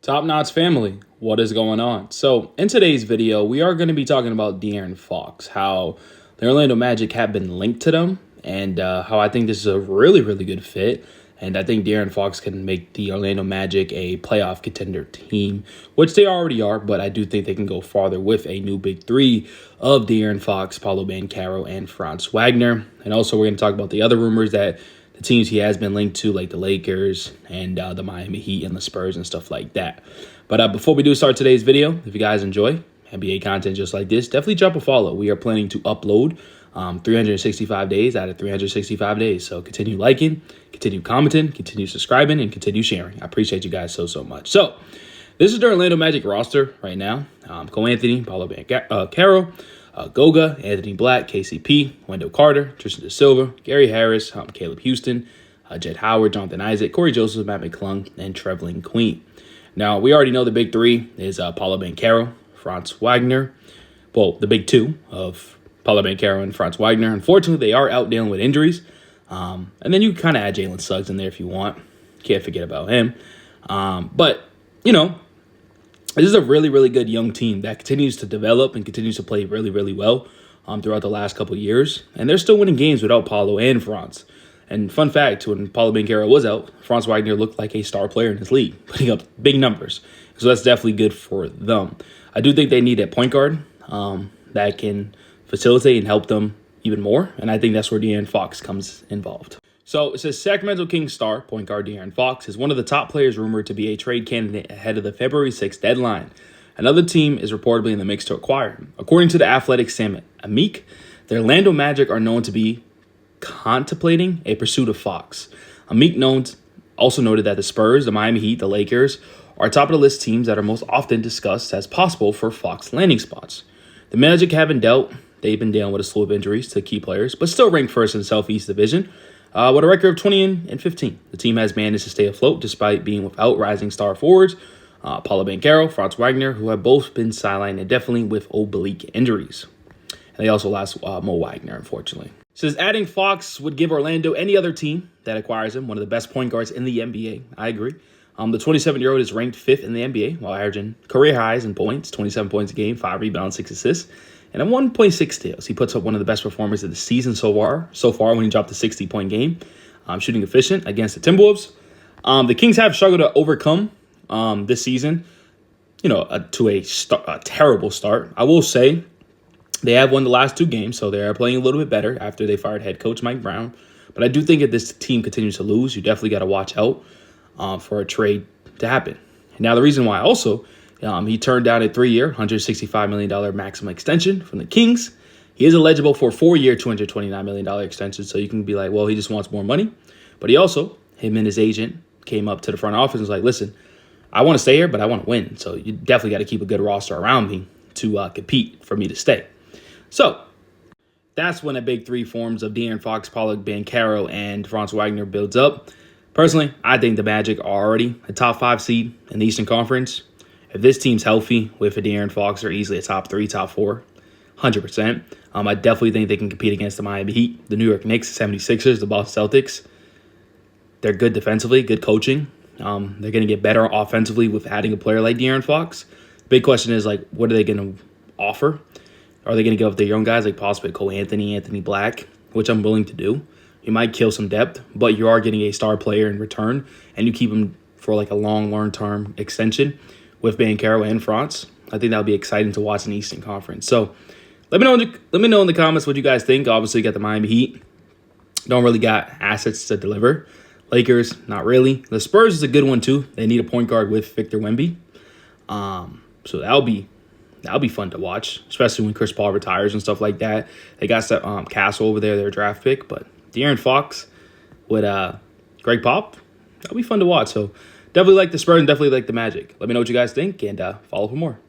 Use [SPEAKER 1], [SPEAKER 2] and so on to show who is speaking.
[SPEAKER 1] Top Notch family, what is going on? So, in today's video, we are going to be talking about De'Aaron Fox, how the Orlando Magic have been linked to them, and how I think this is a really, really good fit. And I think De'Aaron Fox can make the Orlando Magic a playoff contender team, which they already are, but I do think they can go farther with a new big three of De'Aaron Fox, Paolo Banchero, and Franz Wagner. And also, we're going to talk about the other rumors that the teams he has been linked to, like the Lakers and the Miami Heat and the Spurs and stuff like that. But before we do start today's video, if you guys enjoy NBA content just like this, definitely drop a follow. We are planning to upload 365 days out of 365 days. So continue liking, continue commenting, continue subscribing, and continue sharing. I appreciate you guys so much. So this is the Orlando Magic roster right now. Cole Anthony, Paolo Banchero, Goga, Anthony Black, KCP, Wendell Carter, Tristan Da Silva, Gary Harris, Caleb Houston, Jett Howard, Jonathan Isaac, Corey Joseph, Matt McClung, and Trevelin Queen. Now, we already know the big three is Paolo Banchero, Franz Wagner. Well, the big two of Paolo Banchero and Franz Wagner. Unfortunately, they are out dealing with injuries. And then you can kind of add Jalen Suggs in there if you want. Can't forget about him. But, you know, this is a really, really good young team that continues to develop and continues to play really, really well throughout the last couple of years. And they're still winning games without Paolo and Franz. And fun fact, when Paolo Banchero was out, Franz Wagner looked like a star player in his league, putting up big numbers. So that's definitely good for them. I do think they need a point guard that can facilitate and help them even more. And I think that's where De'Aaron Fox comes involved. So it says Sacramento Kings star point guard De'Aaron Fox is one of the top players rumored to be a trade candidate ahead of the February 6th deadline. Another team is reportedly in the mix to acquire him. According to the Athletic Sam Amick, the Orlando Magic are known to be contemplating a pursuit of Fox. Amick also noted that the Spurs, the Miami Heat, the Lakers are top of the list teams that are most often discussed as possible for Fox landing spots. The Magic haven't they've been dealing with a slew of injuries to key players, but still ranked first in the Southeast Division. With a record of 20-15, the team has managed to stay afloat despite being without rising star forwards, Paolo Banchero, Franz Wagner, who have both been sidelined indefinitely with oblique injuries. And they also lost Mo Wagner, unfortunately. It says adding Fox would give Orlando any other team that acquires him one of the best point guards in the NBA. I agree. The 27-year-old is ranked 5th in the NBA while averaging career highs in points, 27 points a game, 5 rebounds, 6 assists, and a 1.6 steals. He puts up one of the best performances of the season so far when he dropped a 60-point game, shooting efficient against the Timberwolves. The Kings have struggled to overcome this season, to a terrible start. I will say they have won the last 2 games, so they are playing a little bit better after they fired head coach Mike Brown. But I do think if this team continues to lose, you definitely got to watch out for a trade to happen. Now, the reason why also, he turned down a 3-year, $165 million maximum extension from the Kings. He is eligible for a 4-year, $229 million extension, so you can be like, well, he just wants more money. But him and his agent came up to the front office and was like, listen, I want to stay here, but I want to win. So you definitely got to keep a good roster around me to compete for me to stay. So that's when a big three forms of De'Aaron Fox, Paolo Banchero, and Franz Wagner builds up. Personally, I think the Magic are already a top 5 seed in the Eastern Conference. If this team's healthy with a De'Aaron Fox, they're easily a top 3, top 4, 100%. I definitely think they can compete against the Miami Heat, the New York Knicks, 76ers, the Boston Celtics. They're good defensively, good coaching. They're going to get better offensively with adding a player like De'Aaron Fox. The big question is, what are they going to offer? Are they going to go with their young guys like possibly Cole Anthony, Anthony Black, which I'm willing to do? You might kill some depth, but you are getting a star player in return, and you keep him for a long-term extension with Banchero and Franz. I think that would be exciting to watch in the Eastern Conference. So let me know in the comments what you guys think. Obviously, you got the Miami Heat. Don't really got assets to deliver. Lakers, not really. The Spurs is a good one too. They need a point guard with Victor Wemby. So that'll be fun to watch, especially when Chris Paul retires and stuff like that. They got Castle over there, their draft pick, but De'Aaron Fox with Greg Pop, that'll be fun to watch. So definitely like the Spurs and definitely like the Magic. Let me know what you guys think and follow for more.